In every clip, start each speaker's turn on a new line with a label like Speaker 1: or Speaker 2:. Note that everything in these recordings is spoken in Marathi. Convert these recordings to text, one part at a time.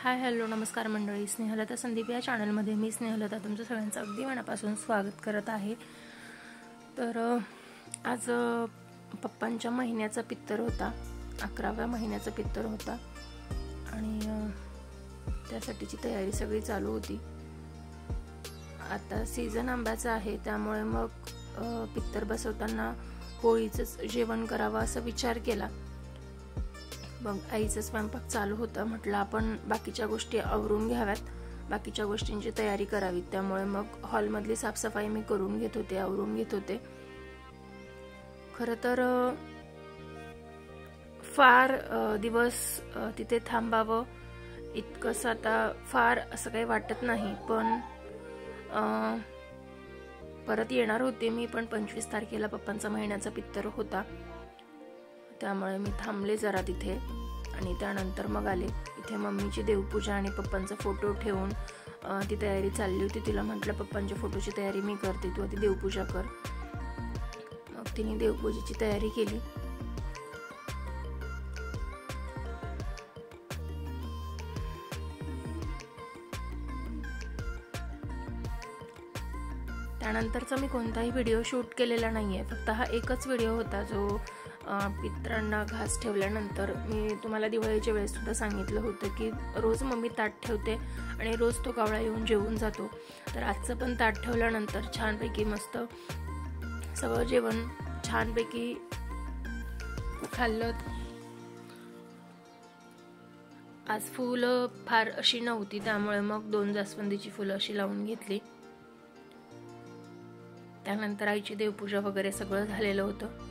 Speaker 1: हाय हॅलो नमस्कार मंडळी, स्नेहलता संदीप या चॅनलमध्ये मी स्नेहलता तुमचं सगळ्यांचं अगदी मनापासून स्वागत करत आहे। तर आज पप्पांच्या महिन्याचा पित्तर होता, 11व्या महिन्याचा पित्तर होता आणि त्यासाठीची तयारी सगळी चालू होती। आता सीझन आंब्याचा आहे त्यामुळे मग पित्तर बसवताना पोळीचंच जेवण करावं असा विचार केला। मग आईचा स्वयंपाक चालू होता, म्हटलं आपण बाकीच्या गोष्टी आवरून घ्याव्यात, बाकीच्या गोष्टींची तयारी करावी। त्यामुळे मग हॉलमधली साफसफाई मी करून घेत होते, आवरून घेत होते। खरं तर फार दिवस तिथे थांबावं इतकंच आता फार असं काही वाटत नाही, पण परत येणार होते मी, पण 25 तारखेला पप्पांचा महिन्याचा पित्तर होता त्यामुळे मी थांबले जरा तिथे आणि त्यानंतर मग आले। इथे मम्मीची देवपूजा आणि पप्पांचा फोटो ठेवून ती तयारी चालली होती। तिला म्हटलं पप्पांच्या फोटोची तयारी मी करते, तू आधी देवपूजा कर। मग तिने देवपूजेची तयारी केली। त्यानंतरचा मी कोणताही व्हिडिओ शूट केलेला नाहीये, फक्त हा एकच व्हिडिओ होता जो पितरांना घास ठेवल्यानंतर मी तुम्हाला दिवाळीच्या वेळेस सुद्धा सांगितलं होतं की रोज मम्मी ताट ठेवते आणि रोज तो कावळा येऊन जेवून जातो। तर आजचं पण ताट ठेवल्यानंतर छानपैकी मस्त सगळं जेवण छानपैकी खाल्लं। आज फुलं फार अशी नव्हती त्यामुळे मग 2 जास्वंदीची फुलं अशी लावून घेतली। त्यानंतर आईची देवपूजा वगैरे सगळं झालेलं होतं।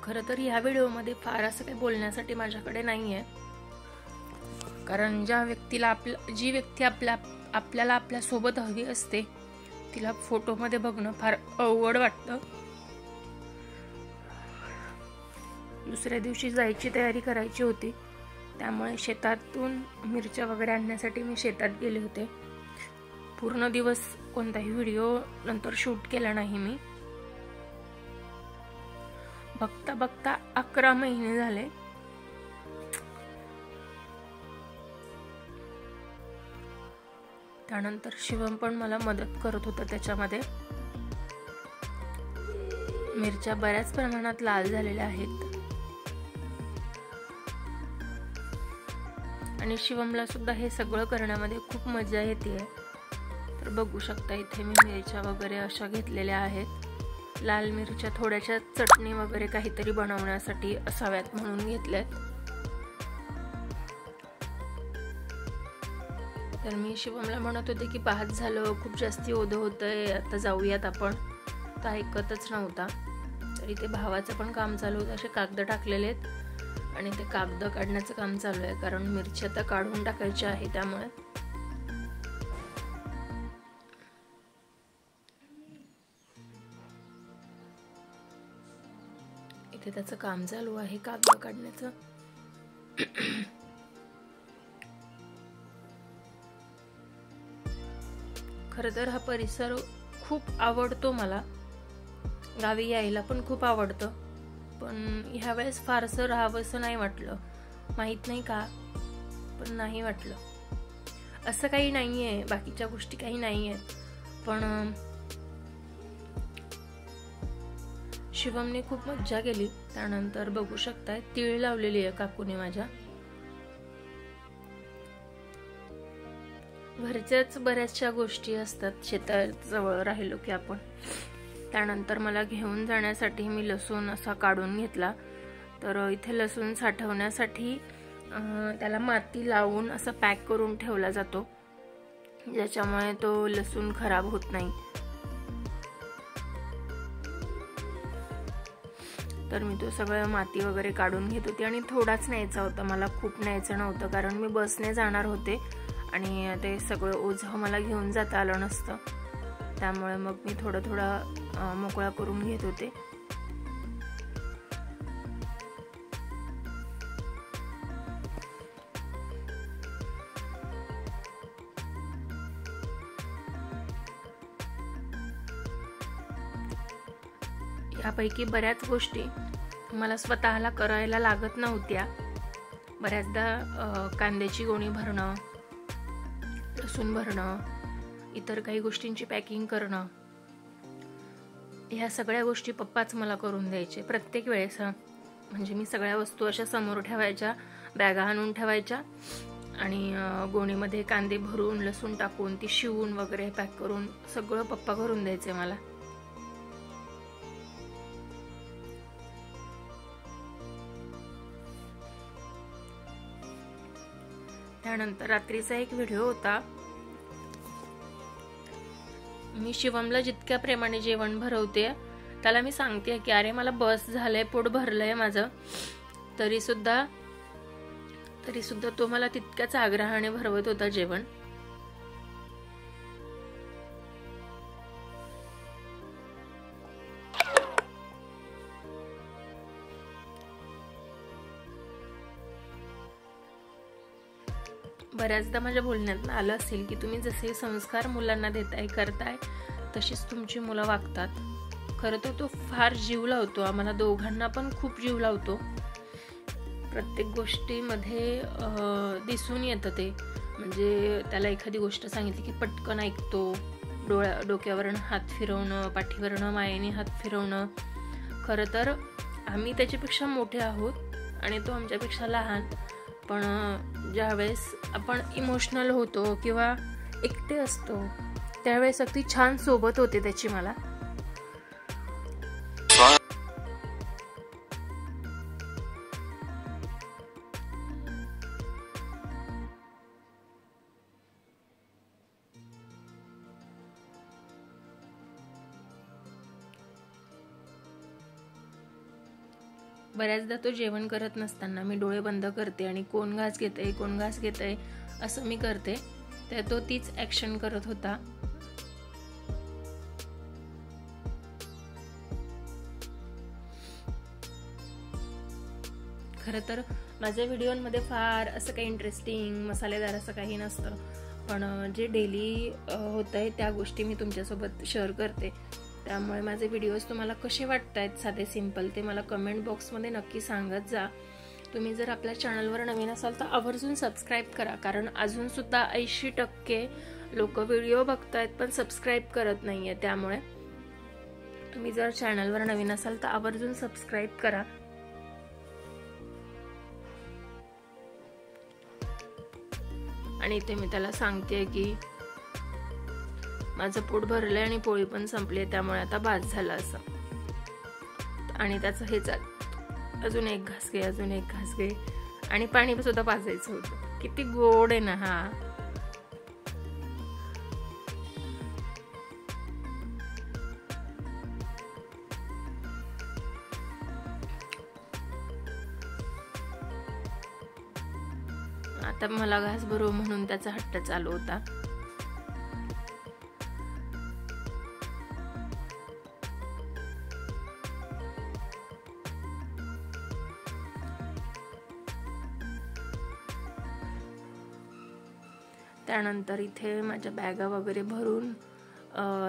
Speaker 1: खरं तर ह्या व्हिडिओमध्ये फार असं काही बोलण्यासाठी माझ्याकडे नाहीये, कारण जी व्यक्ती आपल्याला आपल्या सोबत हवी असते तिला फोटोमध्ये बघणं फार अवघड वाटतं। दुसऱ्या दिवशी जायची तयारी करायची होती त्यामुळे शेतातून मिरच्या वगैरे आणण्यासाठी मी शेतात गेले होते। पूर्ण दिवस कोणताही व्हिडिओ नंतर शूट केला नाही मी। बघता बघता 11 महिने झाले। त्यानंतर शिवम पण मला मदत करत होता त्याच्यामध्ये। मिरच्या बऱ्याच प्रमाणात लाल झालेल्या आहेत आणि शिवमला सुद्धा हे सगळं करण्यामध्ये खूप मजा येते। तर बघू शकता इथे मी मिरच्या वगैरे अशा घेतलेल्या आहेत। लाल मिरच्या थोड्याशा चटणी वगैरे काहीतरी बनवण्यासाठी असाव्यात म्हणून घेतल्यात। तर मी शिवमला म्हणत होते की पाहत झालं, खूप जास्ती ओझं होतंय, आता जाऊयात आपण, तर ऐकतच नव्हता। तर इथे भावाचं पण काम चालू होतं, असे कागद टाकलेले आहेत आणि ते कागद काढण्याचं काम चालू आहे, कारण मिरची आता काढून टाकायची आहे त्यामुळे। इथे त्याचं काम चालू आहे कागद काढण्याचं। खरं तर हा परिसर खूप आवडतो मला, गावी यायला पण खूप आवडतं, पण ह्या वेळेस फारसं राहावंसं नाही वाटलं, माहित नाही का, पण नाही वाटलं। असं काही नाहीये, बाकीच्या गोष्टी काही नाहीये, पण शिवमने खूप मज्जा केली। त्यानंतर बघू शकताय तीळ लावलेली आहे काकूने माझ्या। घरच्याच बऱ्याचशा गोष्टी असतात शेतात जवळ राहिलो की आपण। त्यानंतर मला घेऊन जाण्यासाठी मी लसूण असा काढून घेतला। तर इथे लसूण साठवण्यासाठी त्याला माती लावून असा पॅक करून ठेवला जातो, ज्याच्यामुळे तो लसूण खराब होत नाही। तर मी तो सगळं माती वगैरे काढून घेत होते आणि थोडाच न्यायचा होता, मला खूप न्यायचं नव्हतं, कारण मी बसने जाणार होते आणि ते सगळं ओझं मला घेऊन जाता आलं नसतं, त्यामुळे मग मी थोडं थोडं मोकळा करून घेत होते। यापैकी बऱ्याच गोष्टी मला स्वतःला करायला लागत नव्हत्या. बऱ्याचदा कांद्याची गोणी भरणं, लसूण भरणं, इतर काही गोष्टींची पॅकिंग करणं, ह्या सगळ्या गोष्टी पप्पाच मला करून द्यायचे प्रत्येक वेळेस. म्हणजे मी सगळ्या वस्तू अशा समोर ठेवायच्या, बॅगा आणून ठेवायच्या आणि गोणीमध्ये कांदे भरून लसूण टाकून ती शिवून वगैरे पॅक करून सगळं पप्पा करून द्यायचे मला. त्यानंतर रात्रीचा एक व्हिडिओ होता. मी शिवमला जितक्या प्रेमाने जेवण भरवते त्याला मी सांगते की अरे मला बस झालंय, पोट भरलंय माझं, तरी सुद्धा तो मला तितक्याच आग्रहाने भरवत होता जेवण. बऱ्याचदा माझ्या बोलण्यात आलं असेल की तुम्ही जसे संस्कार मुलांना देताय, करताय, तशीच तुमची मुलं वागतात. खरं तर तो फार जीव लावतो, आम्हाला दोघांना पण खूप जीव लावतो. प्रत्येक गोष्टीमध्ये दिसून येतं ते. म्हणजे त्याला एखादी गोष्ट सांगितली की पटकन ऐकतो. डोक्यावरनं हात फिरवणं, पाठीवरनं मायेने हात फिरवणं. खरं तर आम्ही त्याच्यापेक्षा मोठे आहोत आणि तो आमच्यापेक्षा लहान. पण ज्यावेळेस आपण इमोशनल होतो किंवा एकटे असतो त्यावेळेस अगदी छान सोबत होते त्याची मला. बऱ्याचदा तो जेवण करत नसताना मी डोळे बंद करते आणि कोण घास घेतय असं मी करते. तर तो तीच ऍक्शन करत होता. खरं तर माझ्या व्हिडिओमध्ये फार असं काही इंटरेस्टिंग मसालेदार असं काही नसतं, पण जे डेली होतंय त्या गोष्टी मी तुमच्यासोबत शेअर करते. त्यामुळे माझे व्हिडिओज तुम्हाला कसे वाटतायत साधे सिंपल ते मला कमेंट बॉक्समध्ये नक्की सांगत जा. तुम्ही जर आपल्या चॅनलवर नवीन असाल तर आवर्जून सबस्क्राईब करा, कारण अजून सुद्धा 80% लोक व्हिडिओ बघतायत पण सबस्क्राईब करत नाहीये. त्यामुळे तुम्ही जर चॅनलवर नवीन असाल तर आवर्जून सबस्क्राईब करा. आणि इथे मी त्याला सांगते की माझं पोट भरलंय आणि पोळी पण संपली, त्यामुळे आता बास झालं असं. आणि त्याचं हे अजून एक घास घे, अजून एक घास घे, आणि पाणी सुद्धा पाजायचं होतं. किती गोड आहे ना हा. आता मला घास भरव म्हणून त्याचा हट्ट चालू होता. त्यानंतर इथे माझ्या बॅगा वगैरे भरून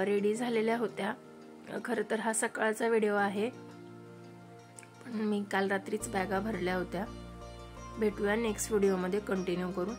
Speaker 1: रेडी झालेल्या होत्या. खरं तर हा सकाळचा व्हिडिओ आहे, पण मी काल रात्रीच बॅगा भरल्या होत्या. भेटूया नेक्स्ट व्हिडिओमध्ये, कंटिन्यू करू.